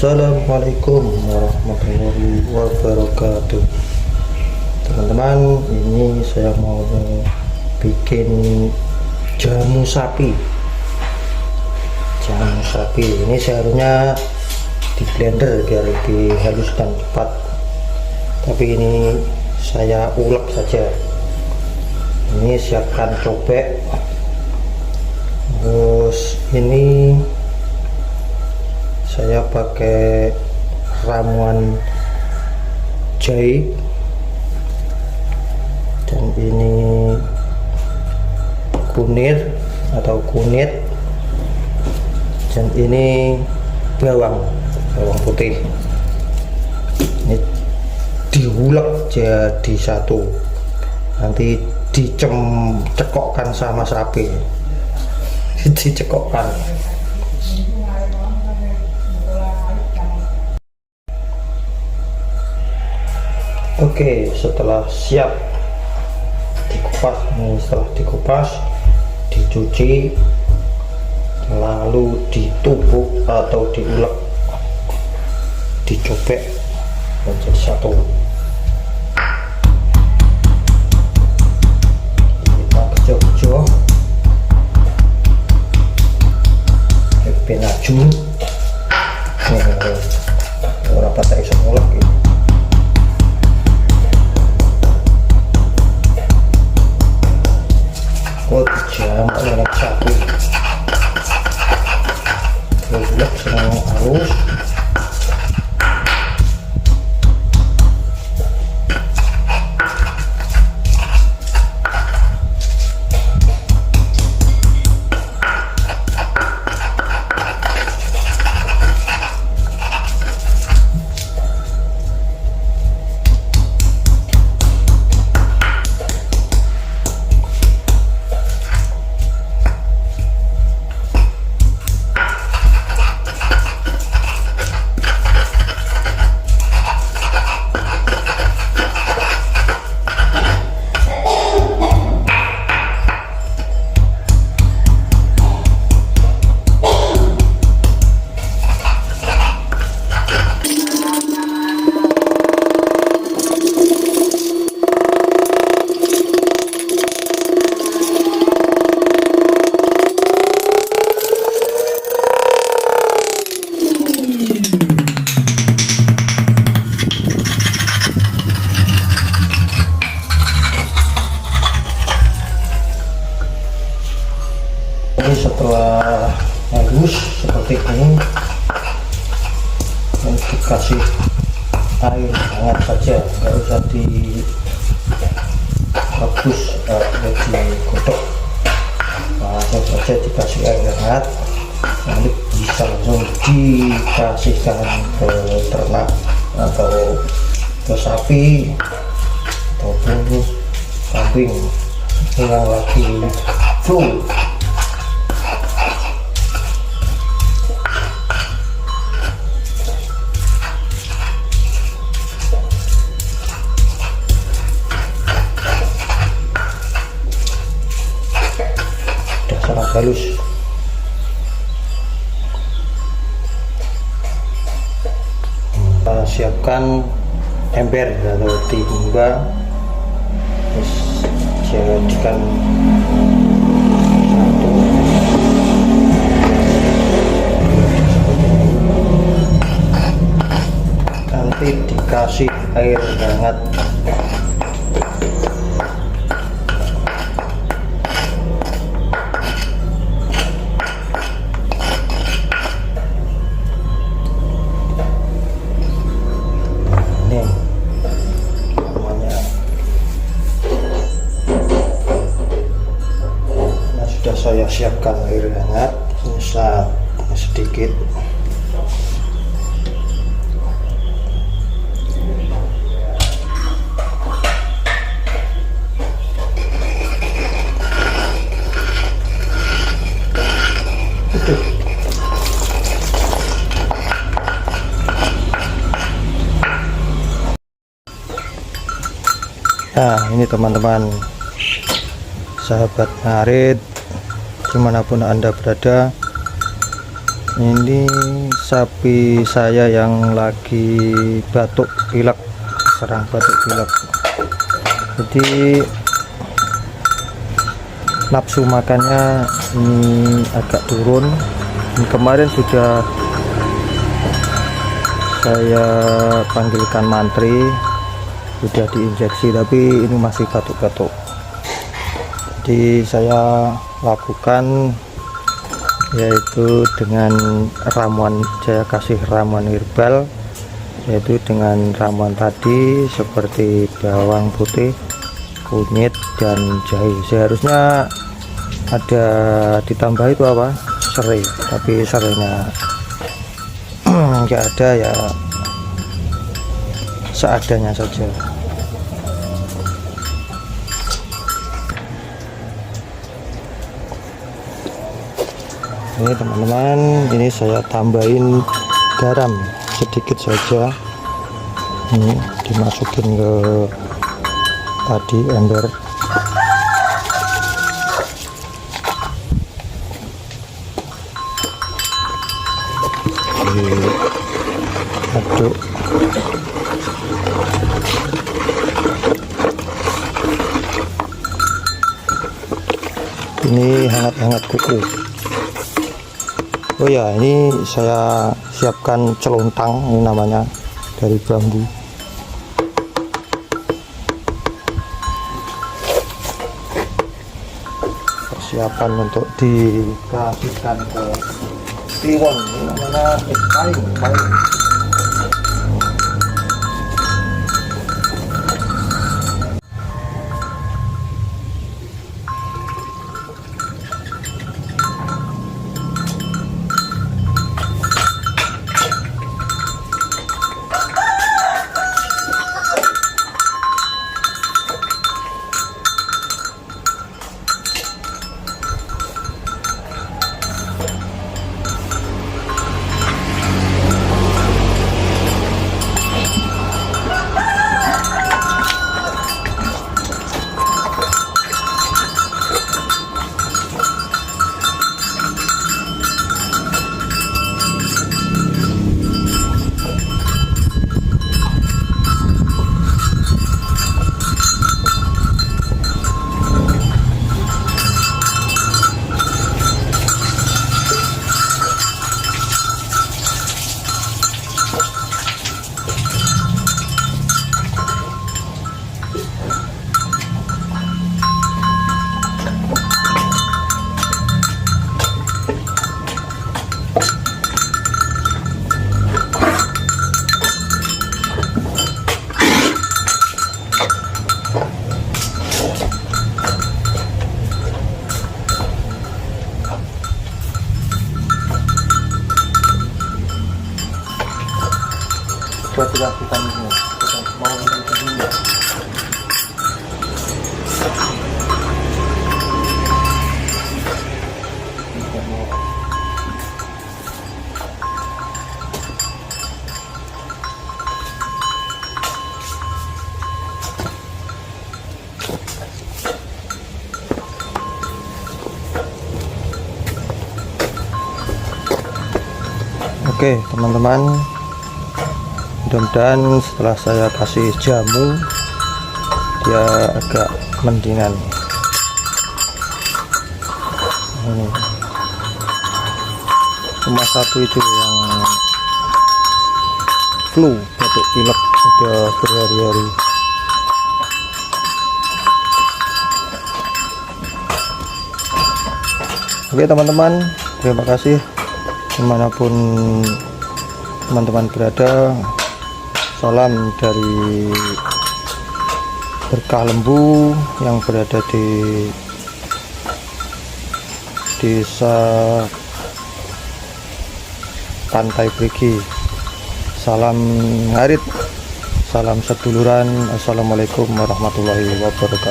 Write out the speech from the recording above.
Assalamualaikum warahmatullahi wabarakatuh. Teman-teman, ini saya mau bikin jamu sapi. Jamu sapi ini seharusnya di blender biar lebih halus dan cepat, tapi ini saya ulek saja. Ini siapkan cobek, terus ini saya pakai ramuan jahe, dan ini kunir atau kunit, dan ini bawang putih. Ini diulek jadi satu, nanti dicekokkan sama sapi. Dicekokkan. Oke, setelah siap dikupas, setelah dikupas, dicuci, lalu ditumbuk atau diulek, dicobek menjadi satu. Kita kejo-kejo, penaju, orang patah iso ngulek gitu. Jamu enak sapi, ulek senang halus. Ini setelah halus seperti ini, dikasih air hangat saja, nggak usah direbus atau digodok, langsung saja dikasih air hangat, nanti bisa langsung dikasihkan ke ternak atau ke sapi ataupun kambing yang lagi flu. Sangat halus. Kita siapkan ember atau timba, terus jadikan satu. Nanti dikasih air hangat. Saya siapkan air hangat sedikit. Nah, ini teman-teman, sahabat ngarit, dimanapun Anda berada, Ini sapi saya yang lagi batuk pilek, serang batuk pilek. Jadi nafsu makannya ini agak turun. Kemarin sudah saya panggilkan mantri, sudah diinjeksi, tapi ini masih batuk-batuk. Jadi saya lakukan yaitu dengan ramuan, saya kasih ramuan herbal, yaitu dengan ramuan tadi seperti bawang putih, kunyit, dan jahe. Seharusnya ada ditambah itu apa, serai, tapi serainya nggak ada, ya seadanya saja. Ini teman-teman, ini saya tambahin garam sedikit saja. Ini dimasukin ke tadi ember. Diaduk. Ini hangat-hangat kuku. Oh ya, ini saya siapkan celontang, ini namanya, dari bambu. Persiapan untuk dikasihkan ke kliwon, ini namanya paling. Buat dilakukan ini, mau ini dulu. Oke teman-teman, mudah-mudahan setelah saya kasih jamu dia agak mendingan. Ini cuma satu itu yang flu, batuk pilek udah berhari-hari. Oke teman-teman, terima kasih dimanapun teman-teman berada. Salam dari Berkah Lembu yang berada di desa Pantai Brigi. Salam ngarit, salam seduluran. Assalamualaikum warahmatullahi wabarakatuh.